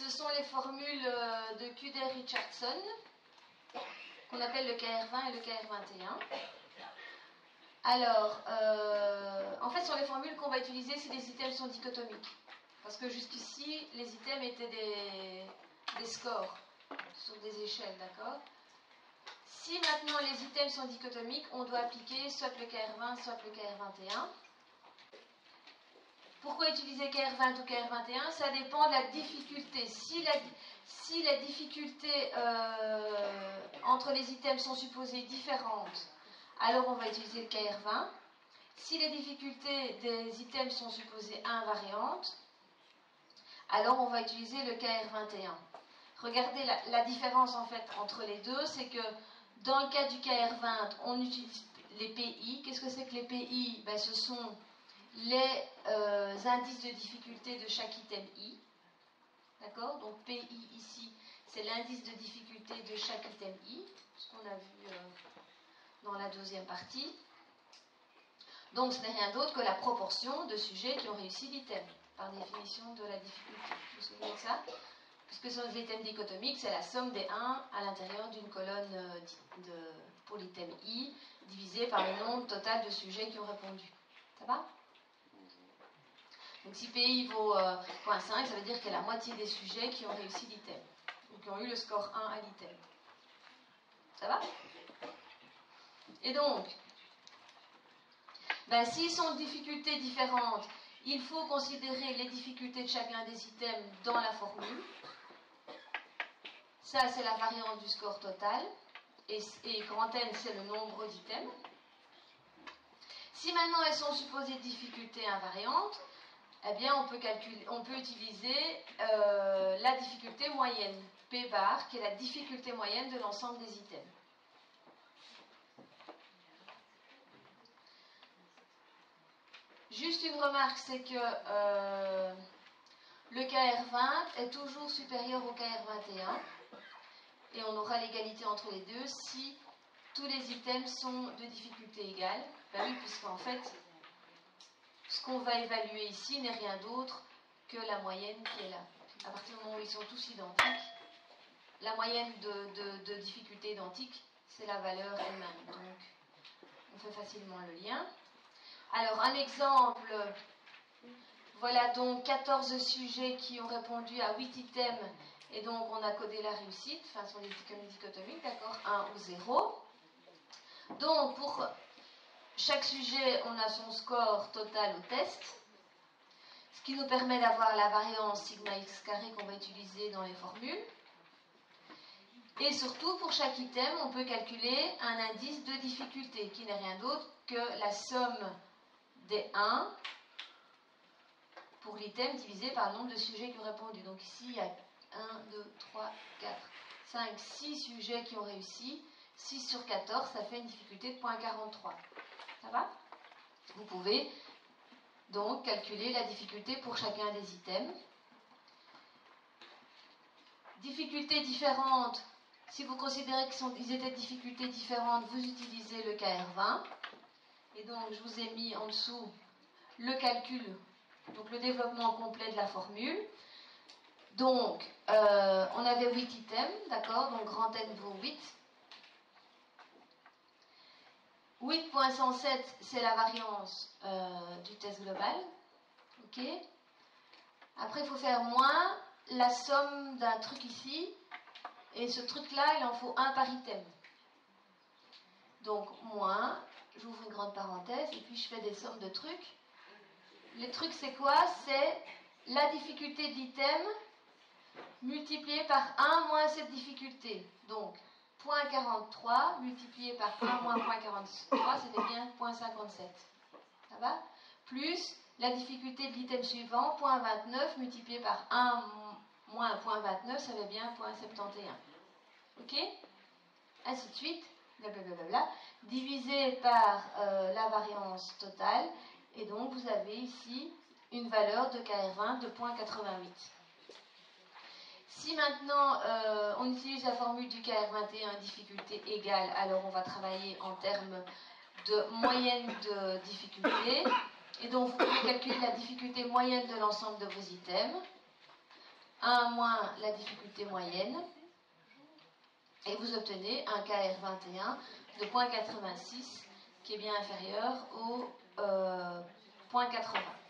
Ce sont les formules de Kuder-Richardson, qu'on appelle le KR20 et le KR21. Alors, en fait, ce sont les formules qu'on va utiliser si les items sont dichotomiques. Parce que jusqu'ici, les items étaient des scores sur des échelles, d'accord? Si maintenant les items sont dichotomiques, on doit appliquer soit le KR20, soit le KR21. Pourquoi utiliser KR20 ou KR21? Ça dépend de la difficulté. Si la difficulté entre les items sont supposées différentes, alors on va utiliser le KR20. Si les difficultés des items sont supposées invariantes, alors on va utiliser le KR21. Regardez la différence en fait entre les deux, c'est que dans le cas du KR20, on utilise les PI. Qu'est-ce que c'est que les PI? Ben, ce sont les indices de difficulté de chaque item I. D'accord? Donc PI ici, c'est l'indice de difficulté de chaque item I, ce qu'on a vu dans la deuxième partie. Donc ce n'est rien d'autre que la proportion de sujets qui ont réussi l'item, par définition de la difficulté. Vous vous souvenez de ça? Puisque ce sont des items dichotomiques, c'est la somme des 1 à l'intérieur d'une colonne pour l'item I, divisé par le nombre total de sujets qui ont répondu. Ça va? Donc si PI vaut 0.5, ça veut dire qu'il y a la moitié des sujets qui ont réussi l'item, ou qui ont eu le score 1 à l'item. Ça va? Et donc, ben, s'ils sont de difficultés différentes, il faut considérer les difficultés de chacun des items dans la formule. Ça, c'est la variance du score total. Et grand N, c'est le nombre d'items. Si maintenant elles sont supposées de difficultés invariantes, eh bien, on peut utiliser la difficulté moyenne, P bar, qui est la difficulté moyenne de l'ensemble des items. Juste une remarque, c'est que le KR20 est toujours supérieur au KR21 et on aura l'égalité entre les deux si tous les items sont de difficulté égale. Ben oui, puisqu'en fait, ce qu'on va évaluer ici n'est rien d'autre que la moyenne qui est là. À partir du moment où ils sont tous identiques, la moyenne de difficulté identique, c'est la valeur elle-même. Donc, on fait facilement le lien. Alors, un exemple, voilà donc 14 sujets qui ont répondu à 8 items, et donc on a codé la réussite, enfin, sur les dichotomiques, d'accord, 1 ou 0. Donc, pour chaque sujet, on a son score total au test, ce qui nous permet d'avoir la variance sigma x carré qu'on va utiliser dans les formules. Et surtout, pour chaque item, on peut calculer un indice de difficulté, qui n'est rien d'autre que la somme des 1 pour l'item divisé par le nombre de sujets qui ont répondu. Donc ici, il y a 1, 2, 3, 4, 5, 6 sujets qui ont réussi. 6 sur 14, ça fait une difficulté de 0.43. Ça va? Vous pouvez donc calculer la difficulté pour chacun des items. Difficultés différentes. Si vous considérez qu'ils étaient de difficultés différentes, vous utilisez le KR20. Et donc, je vous ai mis en dessous le calcul, donc le développement complet de la formule. Donc, on avait 8 items, d'accord? Donc, grand N vaut 8. 8.107, c'est la variance du test global. Ok? Après, il faut faire moins la somme d'un truc ici. Et ce truc-là, il en faut un par item. Donc, moins, j'ouvre une grande parenthèse, et puis je fais des sommes de trucs. Les trucs, c'est quoi? C'est la difficulté de l'item multipliée par 1 moins cette difficulté. Donc, 0.43 multiplié par 1 moins 0.43, ça fait bien 0.57. Ça va? Plus la difficulté de l'item suivant, 0.29 multiplié par 1 moins 0.29, ça fait bien 0.71. Ok? Ainsi de suite, blablabla, divisé par la variance totale, et donc vous avez ici une valeur de KR20 de 0.88. Si maintenant on utilise la formule du KR21 difficulté égale, alors on va travailler en termes de moyenne de difficulté. Et donc vous pouvez calculer la difficulté moyenne de l'ensemble de vos items. 1 moins la difficulté moyenne, et vous obtenez un KR21 de 0,86 qui est bien inférieur au 0,80.